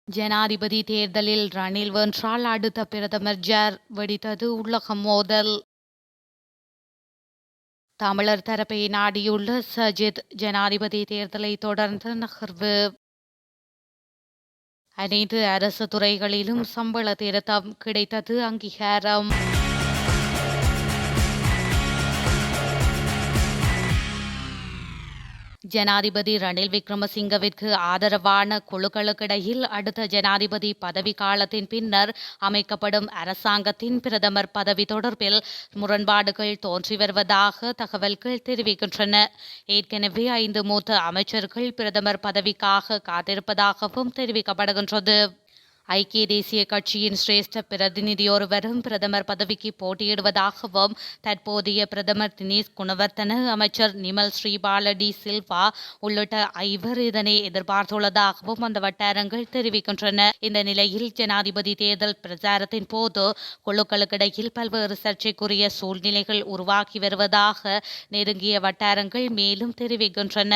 ஜனாதிபதி தேர்தலில் ரணில் வென்றால் அடுத்த பிரதமர் ஜார்? வெடித்தது உள்ளக மோதல். தமிழர் தரப்பை நாடியுள்ள சஜித், ஜனாதிபதி தேர்தலை தொடர்ந்து நகர்வு. அனைத்து அரசு துறைகளிலும் சம்பள திருத்தம், கிடைத்தது அங்கீகாரம். ஜனாதிபதி ரணில் விக்ரமசிங்கவிற்கு ஆதரவான குழுக்களுக்கிடையில் அடுத்த ஜனாதிபதி பதவி காலத்தின் பின்னர் அமைக்கப்படும் அரசாங்கத்தின் பிரதமர் பதவி தொடர்பில் முரண்பாடுகள் தோன்றி வருவதாக தகவல்கள் தெரிவிக்கின்றன. ஏற்கனவே 5 மூத்த அமைச்சர்கள் பிரதமர் பதவிக்காக காத்திருப்பதாகவும் தெரிவிக்கப்படுகின்றது. ஐக்கிய தேசிய கட்சியின் சிரேஷ்ட பிரதிநிதியொருவரும் பிரதமர் பதவிக்கு போட்டியிடுவதாகவும் தற்போதைய பிரதமர் தினேஷ் குணவர்த்தன, அமைச்சர் நிமல் ஸ்ரீபால டி சில்வா உள்ளிட்ட 5 இதனை எதிர்பார்த்துள்ளதாகவும் அந்த வட்டாரங்கள் தெரிவிக்கின்றன. இந்த நிலையில் ஜனாதிபதி தேர்தல் பிரச்சாரத்தின் போது குழுக்களுக்கிடையில் பல்வேறு சர்ச்சைக்குரிய சூழ்நிலைகள் உருவாகி வருவதாக நெருங்கிய வட்டாரங்கள் மேலும் தெரிவிக்கின்றன.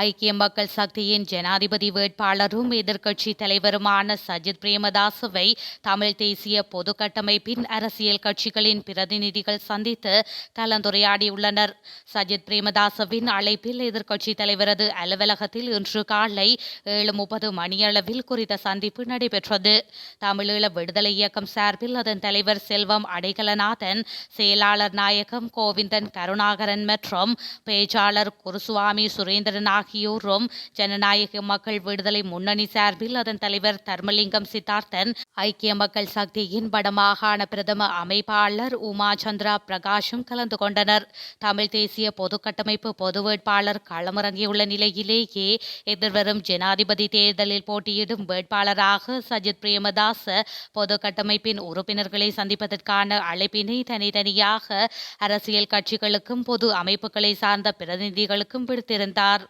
ஐக்கிய மக்கள் சக்தியின் ஜனாதிபதி வேட்பாளரும் எதிர்க்கட்சி தலைவருமான சஜித் பிரேமதாசவை தமிழ் தேசிய பொது கட்டமைப்பின் அரசியல் கட்சிகளின் பிரதிநிதிகள் சந்தித்து கலந்துரையாடியுள்ளனர். சஜித் பிரேமதாசவின் அழைப்பில் எதிர்க்கட்சி தலைவரது அலுவலகத்தில் இன்று காலை 7:30 மணியளவில் குறித்த சந்திப்பு நடைபெற்றது. தமிழீழ விடுதலை இயக்கம் சார்பில் அதன் தலைவர் செல்வம் அடைக்கலநாதன், செயலாளர் நாயகம் கோவிந்தன் கருணாகரன் மற்றும் பேச்சாளர் குருசுவாமி சுரேந்திரன் ஆகியோரும், ஜனநாயக மக்கள் விடுதலை முன்னணி சார்பில் அதன் தலைவர் தர்மலிங்கம் சித்தார்த்தன், ஐக்கிய மக்கள் சக்தியின் வடமாகாண பிரதம அமைப்பாளர் உமா சந்திரா பிரகாஷும் கலந்து கொண்டனர். தமிழ் தேசிய பொது கட்டமைப்பு பொது வேட்பாளர் களமிறங்கியுள்ள நிலையிலேயே எதிர்வரும் ஜனாதிபதி தேர்தலில் போட்டியிடும் வேட்பாளராக சஜித் பிரேமதாச பொது கட்டமைப்பின் உறுப்பினர்களை சந்திப்பதற்கான அழைப்பினை தனித்தனியாக அரசியல் கட்சிகளுக்கும் பொது அமைப்புகளை சார்ந்த பிரதிநிதிகளுக்கும் விடுத்திருந்தார்.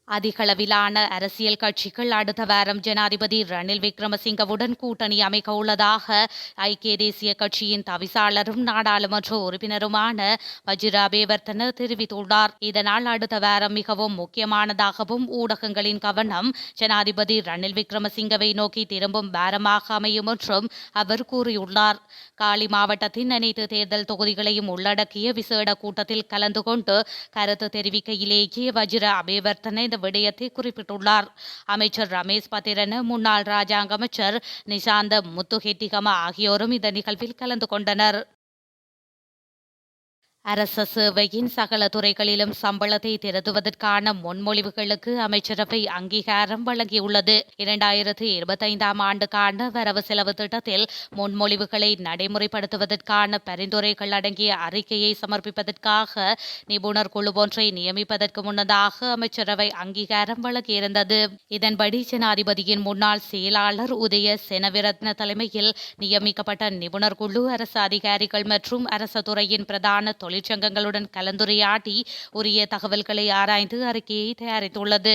அதிகளவிலான அரசியல் கட்சிகள் அடுத்த வாரம் ஜனாதிபதி ரணில் விக்ரமசிங்கவுடன் கூட்டணி அமைக்க உள்ளதாக ஐக்கிய தேசிய கட்சியின் தவிசாளரும் நாடாளுமன்ற உறுப்பினருமான வஜிர அபேவர்த்தன தெரிவித்துள்ளார். இதனால் அடுத்த வாரம் மிகவும் முக்கியமானதாகவும் ஊடகங்களின் கவனம் ஜனாதிபதி ரணில் விக்ரமசிங்கவை நோக்கி திரும்பும் வாரமாக அமையும் என்றும் அவர் கூறியுள்ளார். காலி மாவட்டத்தின் அனைத்து தேர்தல் தொகுதிகளையும் உள்ளடக்கிய விசேட கூட்டத்தில் கலந்து கொண்டு கருத்து தெரிவிக்கையிலேயே வஜிர அபேவர்த்தன விடயத்தை குறிப்பிட்டுள்ளார். அமைச்சர் ரமேஷ் பத்திரன, முன்னாள் ராஜாங்க அமைச்சர் நிசாந்த முத்துஹெட்டிகம ஆகியோரும் இந்த நிகழ்வில் கலந்து கொண்டனர். அரச சேவையின் சகல துறைகளிலும் சம்பளத்தை திருத்துவதற்கான முன்மொழிவுகளுக்கு அமைச்சரவை அங்கீகாரம் வழங்கியுள்ளது. 2025ஆம் ஆண்டுக்கான வரவு செலவு திட்டத்தில் முன்மொழிவுகளை நடைமுறைப்படுத்துவதற்கான பரிந்துரைகள் அடங்கிய அறிக்கையை சமர்ப்பிப்பதற்காக நிபுணர் குழு ஒன்றை நியமிப்பதற்கு முன்னதாக அமைச்சரவை அங்கீகாரம் வழங்கியிருந்தது. இதன்படி ஜனாதிபதியின் முன்னாள் செயலாளர் உதய செனவிரத்ன தலைமையில் நியமிக்கப்பட்ட நிபுணர் குழு அரசு அதிகாரிகள் மற்றும் அரசு துறையின் பிரதான தொழிற்சங்கங்களுடன் கலந்துரையாடி உரிய தகவல்களை ஆராய்ந்து அறிக்கையை தயாரித்துள்ளது.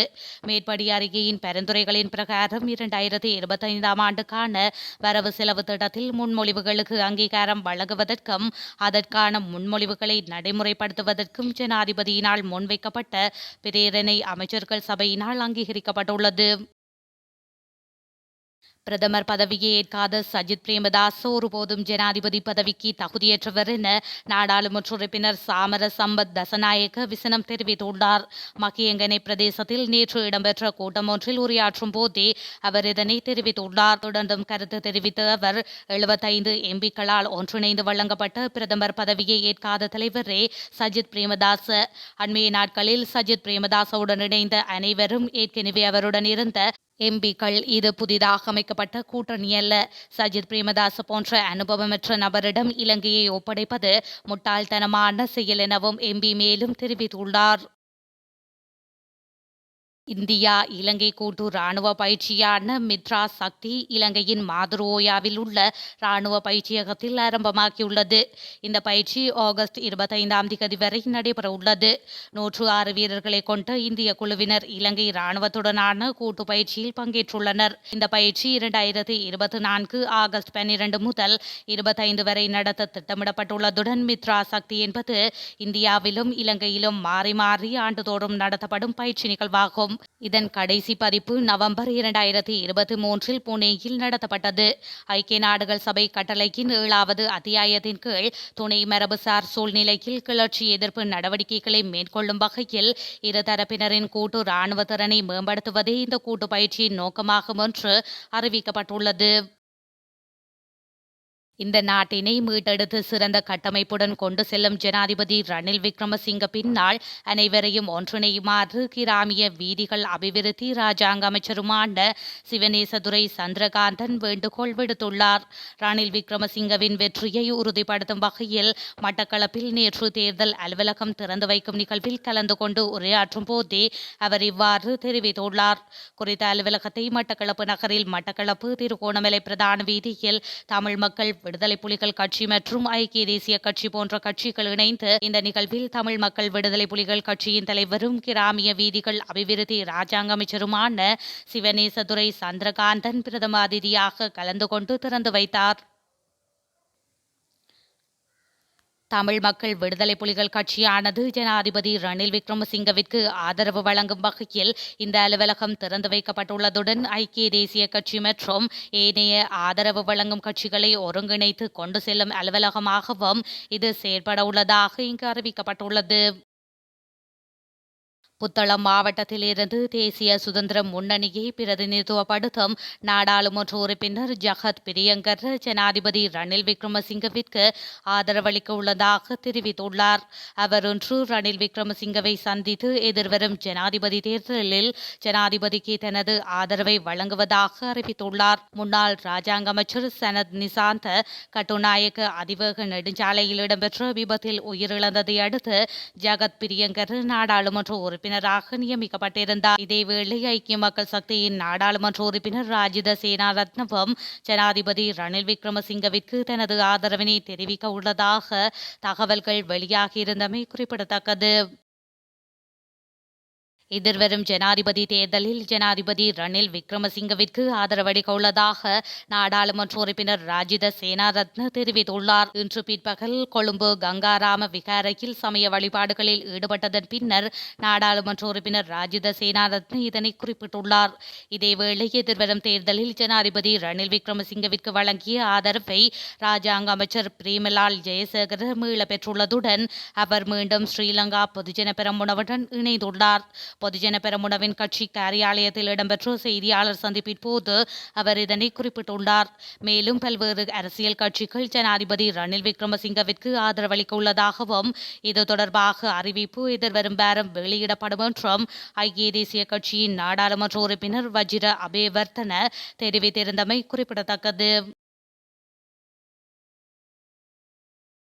மேற்படி அறிக்கையின் பரிந்துரைகளின் பிரகாரம் 2025ஆம் ஆண்டுக்கான வரவு செலவு திட்டத்தில் முன்மொழிவுகளுக்கு அங்கீகாரம் வழங்குவதற்கும் அதற்கான முன்மொழிவுகளை நடைமுறைப்படுத்துவதற்கும் ஜனாதிபதியினால் முன்வைக்கப்பட்ட பிரேரணை அமைச்சர்கள் சபையினால் அங்கீகரிக்கப்பட்டுள்ளது. பிரதமர் பதவியை ஏற்காத சஜித் பிரேமதாச ஒருபோதும் ஜனாதிபதி பதவிக்கு தகுதியற்றவர் என நாடாளுமன்ற உறுப்பினர் சாமர சம்பத் தசநாயக்க விசனம் தெரிவித்துள்ளார். மகியங்கனை பிரதேசத்தில் நேற்று இடம்பெற்ற கூட்டம் ஒன்றில் உரையாற்றும் போதே அவர் இதனை தெரிவித்துள்ளார். தொடர்ந்தும் கருத்து தெரிவித்த அவர், 75 எம்பிக்களால் ஒன்றிணைந்து வழங்கப்பட்ட பிரதமர் பதவியை ஏற்காத தலைவரே சஜித் பிரேமதாச. அண்மைய நாட்களில் சஜித் பிரேமதாசவுடன் இணைந்த அனைவரும் ஏற்கனவே அவருடன் இருந்த எம்பிக்கள். இது புதிதாக அமைக்கப்பட்ட கூட்டணி அல்ல. சஜித் பிரேமதாச போன்ற அனுபவமற்ற நபரிடம் இலங்கையை ஒப்படைப்பது முட்டாள்தனமான செயல் எனவும் எம்பி மேலும் தெரிவித்துள்ளார். இந்தியா இலங்கை கூட்டு இராணுவ பயிற்சியான மித்ரா சக்தி இலங்கையின் மாதுரோயாவில் உள்ள இராணுவ பயிற்சியகத்தில் ஆரம்பமாகியுள்ளது. இந்த பயிற்சி ஆகஸ்ட் 25 வரை நடைபெறவுள்ளது. 106 வீரர்களை கொண்ட இந்திய குழுவினர் இலங்கை இராணுவத்துடனான கூட்டு பயிற்சியில் பங்கேற்றுள்ளனர். இந்த பயிற்சி 2024 ஆகஸ்ட் 12 முதல் 25 வரை நடத்த திட்டமிடப்பட்டுள்ளதுடன் மித்ரா சக்தி என்பது இந்தியாவிலும் இலங்கையிலும் மாறி மாறி ஆண்டுதோறும் நடத்தப்படும் பயிற்சி நிகழ்வாகும். இதன் கடைசி பதிப்பு நவம்பர் 2023 புனேயில் நடத்தப்பட்டது. ஐக்கிய நாடுகள் சபை கட்டளையின் 7வது அத்தியாயத்தின் கீழ் துணை மரபுசார் சூழ்நிலையில் கிளர்ச்சி எதிர்ப்பு நடவடிக்கைகளை மேற்கொள்ளும் வகையில் இருதரப்பினரின் கூட்டு இராணுவ திறனை மேம்படுத்துவதே இந்த கூட்டு பயிற்சியின் நோக்கமாகும் என்று அறிவிக்கப்பட்டுள்ளது. இந்த நாட்டினை மீட்டெடுத்து சிறந்த கட்டமைப்புடன் கொண்டு செல்லும் ஜனாதிபதி ரணில் விக்ரமசிங்க பின்னால் அனைவரையும் ஒன்றிணையுமாறு கிராமிய வீதிகள் அபிவிருத்தி இராஜாங்க அமைச்சருமான சிவனேசதுரை சந்திரகாந்தன் வேண்டுகோள் விடுத்துள்ளார். ரணில் விக்ரமசிங்கவின் வெற்றியை உறுதிப்படுத்தும் வகையில் மட்டக்களப்பில் நேற்று தேர்தல் அலுவலகம் திறந்து வைக்கும் நிகழ்வில் கலந்து கொண்டு உரையாற்றும் போதே அவர் இவ்வாறு தெரிவித்துள்ளார். குறித்த அலுவலகத்தை மட்டக்களப்பு நகரில் மட்டக்களப்பு திருகோணமலை பிரதான வீதியில் தமிழ் மக்கள் விடுதலை புலிகள் கட்சி மற்றும் ஐக்கிய தேசிய கட்சி போன்ற கட்சிகள் இணைந்து இந்த நிகழ்வில் தமிழ் மக்கள் விடுதலை புலிகள் கட்சியின் தலைவரும் கிராமிய வீதிகள் அபிவிருத்தி இராஜாங்க அமைச்சருமான சிவனேசதுரை சந்திரகாந்தன் பிரதம அதிதியாக கலந்து கொண்டு திறந்து வைத்தார். தமிழ் மக்கள் விடுதலை புலிகள் கட்சியானது ஜனாதிபதி ரணில் விக்ரமசிங்கவிற்கு ஆதரவு வழங்கும் வகையில் இந்த அலுவலகம் திறந்து வைக்கப்பட்டுள்ளதுடன் ஐக்கிய தேசிய கட்சி மற்றும் ஏனைய ஆதரவு வழங்கும் கட்சிகளை ஒருங்கிணைத்து கொண்டு செல்லும் அலுவலகமாகவும் இது செயற்பட உள்ளதாக இங்கு அறிவிக்கப்பட்டுள்ளது. புத்தளம் மாவட்டத்திலிருந்து தேசிய சுதந்திர முன்னணியை பிரதிநிதித்துவப்படுத்தும் நாடாளுமன்ற உறுப்பினர் ஜகத் பிரியங்கர் ஜனாதிபதி ரணில் விக்ரமசிங்கவிற்கு ஆதரவளிக்க உள்ளதாக தெரிவித்துள்ளார். அவர் இன்று ரணில் விக்ரமசிங்கவை சந்தித்து எதிர்வரும் ஜனாதிபதி தேர்தலில் ஜனாதிபதிக்கு தனது ஆதரவை வழங்குவதாக அறிவித்துள்ளார். முன்னாள் ராஜாங்க அமைச்சர் சனத் நிசாந்த கட்டுநாயக்க அதிவேக நெடுஞ்சாலையில் இடம்பெற்ற விபத்தில் உயிரிழந்ததை அடுத்து ஜகத் பிரியங்கர் நாடாளுமன்ற உறுப்பினராக நியமிக்கப்பட்டிருந்தார். இதேவேளை ஐக்கிய மக்கள் சக்தியின் நாடாளுமன்ற உறுப்பினர் ராஜித சேனாரத்னவும் ஜனாதிபதி ரணில் விக்ரமசிங்கவிற்கு தனது ஆதரவினை தெரிவிக்க உள்ளதாக தகவல்கள் வெளியாகியிருந்தமை குறிப்பிடத்தக்கது. எதிர்வரும் ஜனாதிபதி தேர்தலில் ஜனாதிபதி ரணில் விக்ரமசிங்கவிற்கு ஆதரவளிக்க உள்ளதாக நாடாளுமன்ற உறுப்பினர் ராஜித சேனாரத்ன தெரிவித்துள்ளார். இன்று பிற்பகல் கொழும்பு கங்காராம விகாரையில் சமய வழிபாடுகளில் ஈடுபட்டதன் பின்னர் நாடாளுமன்ற உறுப்பினர் ராஜித சேனாரத்ன இதனை குறிப்பிட்டுள்ளார். இதேவேளை எதிர்வரும் தேர்தலில் ஜனாதிபதி ரணில் விக்ரமசிங்கவிற்கு வழங்கிய ஆதரவை ராஜாங்க அமைச்சர் பிரேமலால் ஜெயசேகர மீள பெற்றுள்ளதுடன் அவர் மீண்டும் ஸ்ரீலங்கா பொதுஜன பெரமுனவுடன் இணைந்துள்ளார். பொதுஜன பெரமுனவின் கட்சி காரியாலயத்தில் இடம்பெற்ற செய்தியாளர் சந்திப்பின் போது அவர் இதனை குறிப்பிட்டுள்ளார். மேலும் பல்வேறு அரசியல் கட்சிகள் ஜனாதிபதி ரணில் விக்ரமசிங்கவிற்கு ஆதரவளிக்க உள்ளதாகவும் இது தொடர்பாக அறிவிப்பு எதிர்வரும் வாரம் வெளியிடப்படும் என்றும் ஐக்கிய தேசிய கட்சியின் நாடாளுமன்ற உறுப்பினர் வஜிர அபேவர்த்தன தெரிவித்திருந்தமை குறிப்பிடத்தக்கது.